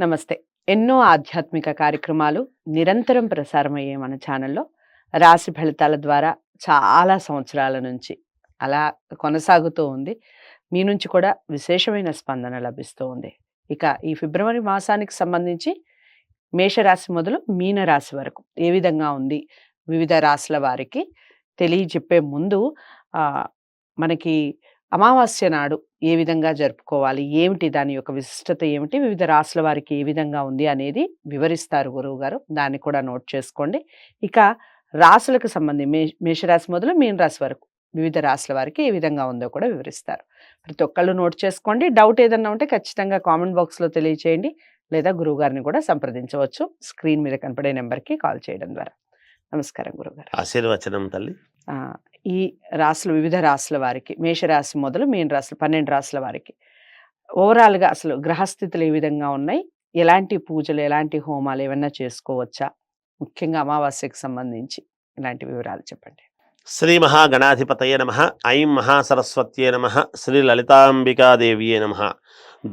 నమస్తే. ఎన్నో ఆధ్యాత్మిక కార్యక్రమాలు నిరంతరం ప్రసారమయ్యే మన ఛానల్‌లో రాశి ఫలితాల ద్వారా చాలా సంవత్సరాల నుంచి అలా కొనసాగుతూ ఉంది. మీ నుంచి కూడా విశేషమైన స్పందన లభిస్తూ ఉంది. ఇక ఈ ఫిబ్రవరి మాసానికి సంబంధించి మేషరాశి మొదలు మీనరాశి వరకు ఏ విధంగా ఉంది? వివిధ రాశుల వారికి తెలియజెప్పే ముందు మనకి అమావాస్య నాడు ఏ విధంగా జరుపుకోవాలి? ఏమిటి దాని యొక్క విశిష్టత ఏమిటి? వివిధ రాశుల వారికి ఏ విధంగా ఉంది అనేది వివరిస్తారు గురువుగారు. దాన్ని కూడా నోట్ చేసుకోండి. ఇక రాశులకు మేషరాశి మొదలు మీన రాశి వరకు వివిధ రాశుల వారికి ఏ విధంగా ఉందో కూడా వివరిస్తారు. ప్రతి ఒక్కళ్ళు నోట్ చేసుకోండి. డౌట్ ఏదన్నా ఉంటే ఖచ్చితంగా కామెంట్ బాక్స్‌లో తెలియచేయండి. లేదా గురువుగారిని కూడా సంప్రదించవచ్చు. స్క్రీన్ మీద కనపడే నెంబర్‌కి కాల్ చేయడం ద్వారా. నమస్కారం గురువుగారు. ఆశీర్వచనం తల్లి. ఈ రాశులు వివిధ రాశుల వారికి మేషరాశి మొదలు మీన రాశులు 12 రాశుల వారికి ఓవరాల్‌గా అసలు గ్రహస్థితులు ఏ విధంగా ఉన్నాయి? ఎలాంటి పూజలు, ఎలాంటి హోమాలు ఏమన్నా చేసుకోవచ్చా? ముఖ్యంగా అమావాస్యకు సంబంధించి ఇలాంటి వివరాలు చెప్పండి. శ్రీ మహాగణాధిపతయే నమః. ఐం మహాసరస్వత్యే నమః. శ్రీ లలితాంబికాదేవియే నమః.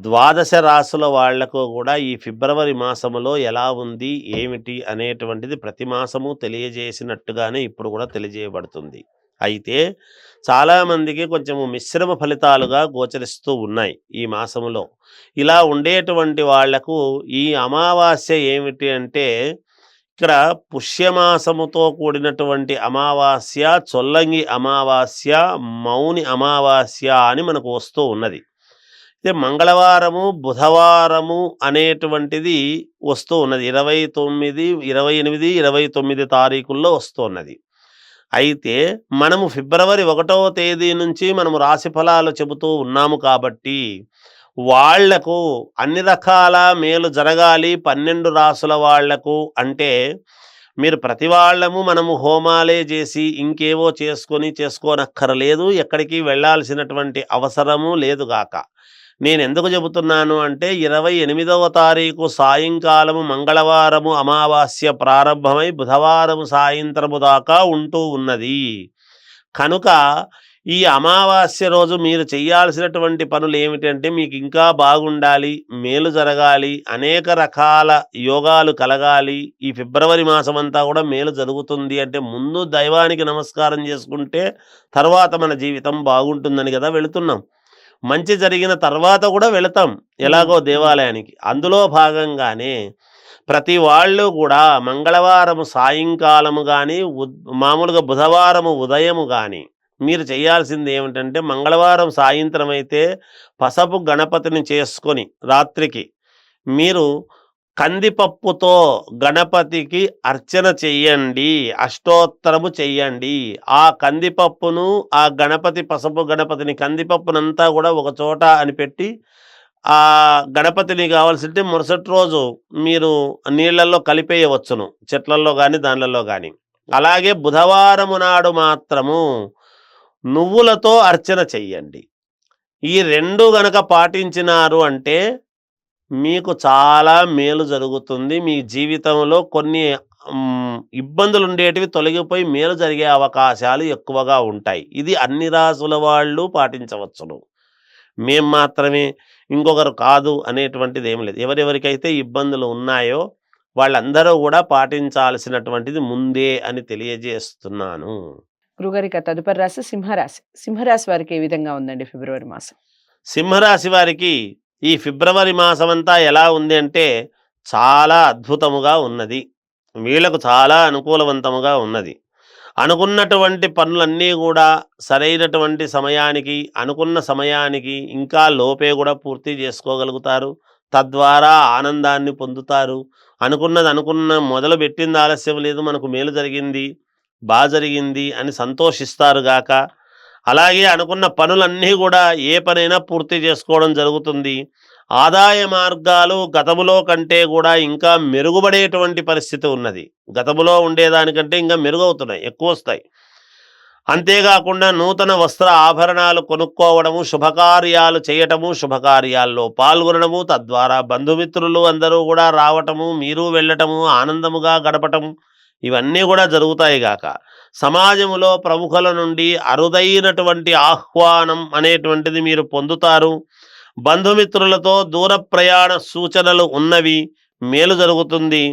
ద్వాదశ రాశుల వాళ్లకు కూడా ఈ ఫిబ్రవరి మాసములో ఎలా ఉంది, ఏమిటి అనేటువంటిది ప్రతి మాసము తెలియజేసినట్టుగానే ఇప్పుడు కూడా తెలియజేయబడుతుంది. అయితే చాలామందికి కొంచెము మిశ్రమ ఫలితాలుగా గోచరిస్తూ ఉన్నాయి ఈ మాసములో. ఇలా ఉండేటువంటి వాళ్లకు ఈ అమావాస్య ఏమిటి అంటే, ఇక్కడ పుష్యమాసముతో కూడినటువంటి అమావాస్య, చొల్లంగి అమావాస్య, మౌని అమావాస్య అని మనకు వస్తూ ఉన్నది. అయితే మంగళవారము, బుధవారము అనేటువంటిది వస్తూ ఉన్నది. 29, 28, 29 తారీఖుల్లో వస్తూ ఉన్నది. అయితే మనము ఫిబ్రవరి 1వ తేదీ నుంచి మనము రాశి ఫలాలు చెబుతూ ఉన్నాము కాబట్టి వాళ్లకు అన్ని రకాల మేలు జరగాలి 12 రాసుల వాళ్లకు అంటే మీరు ప్రతి వాళ్ళము మనము హోమాలే చేసి ఇంకేవో చేసుకోనక్కరలేదు. ఎక్కడికి వెళ్ళాల్సినటువంటి అవసరము లేదుగాక. నేను ఎందుకు చెబుతున్నాను అంటే 28వ తారీఖు సాయంకాలము మంగళవారము అమావాస్య ప్రారంభమై బుధవారము సాయంత్రము దాకా ఉంటూ ఉన్నది. కనుక ఈ అమావాస్య రోజు మీరు చేయాల్సినటువంటి పనులు ఏమిటంటే, మీకు ఇంకా బాగుండాలి, మేలు జరగాలి, అనేక రకాల యోగాలు కలగాలి, ఈ ఫిబ్రవరి మాసం అంతా కూడా మేలు జరుగుతుంది అంటే ముందు దైవానికి నమస్కారం చేసుకుంటే తర్వాత మన జీవితం బాగుంటుందని కదా వెళుతున్నాం. మంచి జరిగిన తర్వాత కూడా వెళతాం ఎలాగో దేవాలయానికి. అందులో భాగంగానే ప్రతి వాళ్ళు కూడా మంగళవారము సాయంకాలము కానీ మామూలుగా బుధవారము ఉదయము కానీ మీరు చేయాల్సింది ఏమిటంటే, మంగళవారం సాయంత్రం అయితే పసపు గణపతిని చేసుకొని రాత్రికి మీరు కందిపప్పుతో గణపతికి అర్చన చెయ్యండి, అష్టోత్తరము చెయ్యండి. ఆ కందిపప్పును, ఆ గణపతి పసపు గణపతిని కందిపప్పునంతా కూడా ఒక చోట అని పెట్టి ఆ గణపతిని కావాల్సింటే మరుసటి రోజు మీరు నీళ్లలో కలిపేయవచ్చును, చెట్లలో కానీ దానిలలో కానీ. అలాగే బుధవారము నాడు మాత్రము నువ్వులతో అర్చన చెయ్యండి. ఈ 2 గనక పాటించినారు అంటే మీకు చాలా మేలు జరుగుతుంది. మీ జీవితంలో కొన్ని ఇబ్బందులు ఉండేటివి తొలగిపోయి మేలు జరిగే అవకాశాలు ఎక్కువగా ఉంటాయి. ఇది అన్ని రాసుల వాళ్ళు పాటించవచ్చును. మేం మాత్రమే, ఇంకొకరు కాదు అనేటువంటిది ఏం లేదు. ఎవరెవరికైతే ఇబ్బందులు ఉన్నాయో వాళ్ళందరూ కూడా పాటించాల్సినటువంటిది ముందే అని తెలియజేస్తున్నాను. గురుగారికి తదుపరి రాశి సింహరాశి. సింహరాశి వారికి ఏ విధంగా ఉందండి ఫిబ్రవరి మాసం? సింహరాశి వారికి ఈ ఫిబ్రవరి మాసం అంతా ఎలా ఉంది అంటే చాలా అద్భుతముగా ఉన్నది. వీళ్ళకు చాలా అనుకూలవంతముగా ఉన్నది. అనుకున్నటువంటి పనులన్నీ కూడా సరైనటువంటి సమయానికి, అనుకున్న సమయానికి ఇంకా లోపే కూడా పూర్తి చేసుకోగలుగుతారు. తద్వారా ఆనందాన్ని పొందుతారు. అనుకున్న మొదలు పెట్టింది ఆలస్యం లేదు, మనకు మేలు జరిగింది, బాగా జరిగింది అని సంతోషిస్తారు గాక. అలాగే అనుకున్న పనులన్నీ కూడా ఏ పనైనా పూర్తి చేసుకోవడం జరుగుతుంది. ఆదాయ మార్గాలు గతములో కంటే కూడా ఇంకా మెరుగుపడేటువంటి పరిస్థితి ఉన్నది. గతములో ఉండేదానికంటే ఇంకా మెరుగవుతున్నాయి, ఎక్కువ వస్తాయి. అంతేకాకుండా నూతన వస్త్ర ఆభరణాలు కొనుక్కోవడము, శుభకార్యాలు చేయటము, శుభకార్యాల్లో పాల్గొనడము, తద్వారా బంధుమిత్రులు అందరూ కూడా రావటము, మీరు వెళ్ళటము, ఆనందముగా గడపటము, ఇవన్నీ కూడా జరుగుతాయి గాక. సమాజంలో ప్రముఖుల నుండి అరుదైనటువంటి ఆహ్వానం అనేటువంటిది మీరు పొందుతారు. బంధుమిత్రులతో దూర ప్రయాణ సూచనలు ఉన్నవి, మేలు జరుగుతుంది.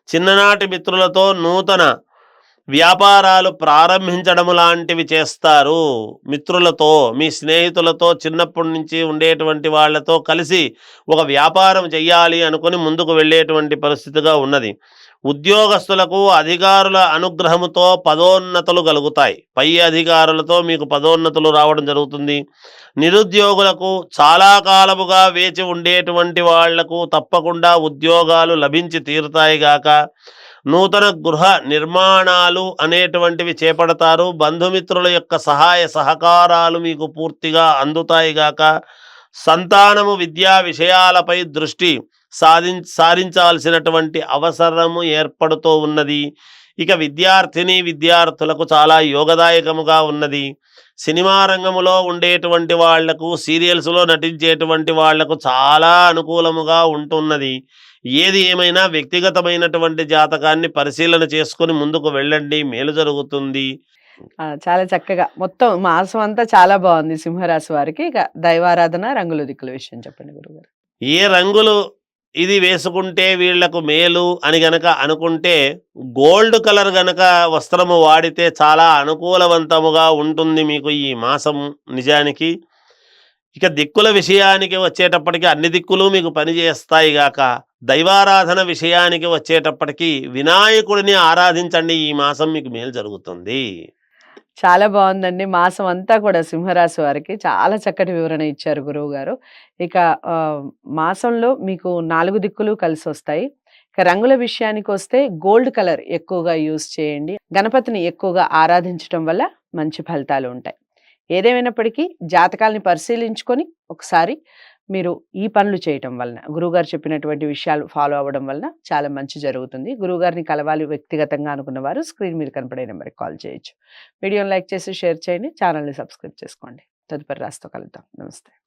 చిన్ననాటి మిత్రులతో నూతన వ్యాపారాలు ప్రారంభించడం లాంటివి చేస్తారు. మిత్రులతో, మీ స్నేహితులతో, చిన్నప్పటి నుంచి ఉండేటువంటి వాళ్ళతో కలిసి ఒక వ్యాపారం చెయ్యాలి అనుకుని ముందుకు వెళ్ళేటువంటి పరిస్థితిగా ఉన్నది. ఉద్యోగస్తులకు అధికారుల అనుగ్రహముతో పదోన్నతులు కలుగుతాయి. పై అధికారులతో మీకు పదోన్నతులు రావడం జరుగుతుంది. నిరుద్యోగులకు, చాలా కాలముగా వేచి ఉండేటువంటి వాళ్లకు తప్పకుండా ఉద్యోగాలు లభించి తీరుతాయి గాక. నూతన గృహ నిర్మాణాలు అనేటువంటివి చేపడతారు. బంధుమిత్రుల యొక్క సహాయ సహకారాలు మీకు పూర్తిగా అందుతాయి గాక. సంతానము విద్యా విషయాలపై దృష్టి సారించాల్సినటువంటి అవసరము ఏర్పడుతూ ఉన్నది. ఇక విద్యార్థులకు చాలా యోగదాయకముగా ఉన్నది. సినిమా రంగములో ఉండేటువంటి వాళ్లకు, సీరియల్స్లో నటించేటువంటి వాళ్లకు చాలా అనుకూలముగా ఉంటున్నది. ఏది ఏమైనా వ్యక్తిగతమైనటువంటి జాతకాన్ని పరిశీలన చేసుకొని ముందుకు వెళ్ళండి, మేలు జరుగుతుంది. చాలా చక్కగా మొత్తం మాసం అంతా చాలా బాగుంది సింహరాశి వారికి. ఇక దైవారాధన, రంగుల దిక్కుల విషయం చెప్పండి గురుగారు. ఏ రంగులు ఇది వేసుకుంటే వీళ్లకు మేలు అని గనక అనుకుంటే, గోల్డ్ కలర్ గనక వస్త్రము వాడితే చాలా అనుకూలవంతముగా ఉంటుంది మీకు ఈ మాసం నిజానికి. ఇక దిక్కుల విషయానికి వచ్చేటప్పటికి అన్ని దిక్కులు మీకు పనిచేస్తాయి గాక. దైవారాధన విషయానికి వచ్చేటప్పటికి వినాయకుడిని ఆరాధించండి, ఈ మాసం మీకు మేలు జరుగుతుంది. చాలా బాగుందండి. మాసం అంతా కూడా సింహరాశి వారికి చాలా చక్కటి వివరణ ఇచ్చారు గురువు గారు. ఇక మాసంలో మీకు 4 దిక్కులు కలిసి వస్తాయి. ఇక రంగుల విషయానికి వస్తే గోల్డ్ కలర్ ఎక్కువగా యూజ్ చేయండి. గణపతిని ఎక్కువగా ఆరాధించడం వల్ల మంచి ఫలితాలు ఉంటాయి. ఏదేమైనప్పటికీ జాతకాలని పరిశీలించుకొని ఒకసారి మీరు ఈ పనులు చేయటం వలన, గురువుగారు చెప్పినటువంటి విషయాలు ఫాలో అవ్వడం వలన చాలా మంచి జరుగుతుంది. గురువుగారిని కలవాలి వ్యక్తిగతంగా అనుకున్న వారు స్క్రీన్ మీద కనపడే నెంబర్కి కాల్ చేయొచ్చు. వీడియోని లైక్ చేసి షేర్ చేయండి, ఛానల్ని సబ్స్క్రైబ్ చేసుకోండి. తదుపరి రాశితో కలుద్దాం. నమస్తే.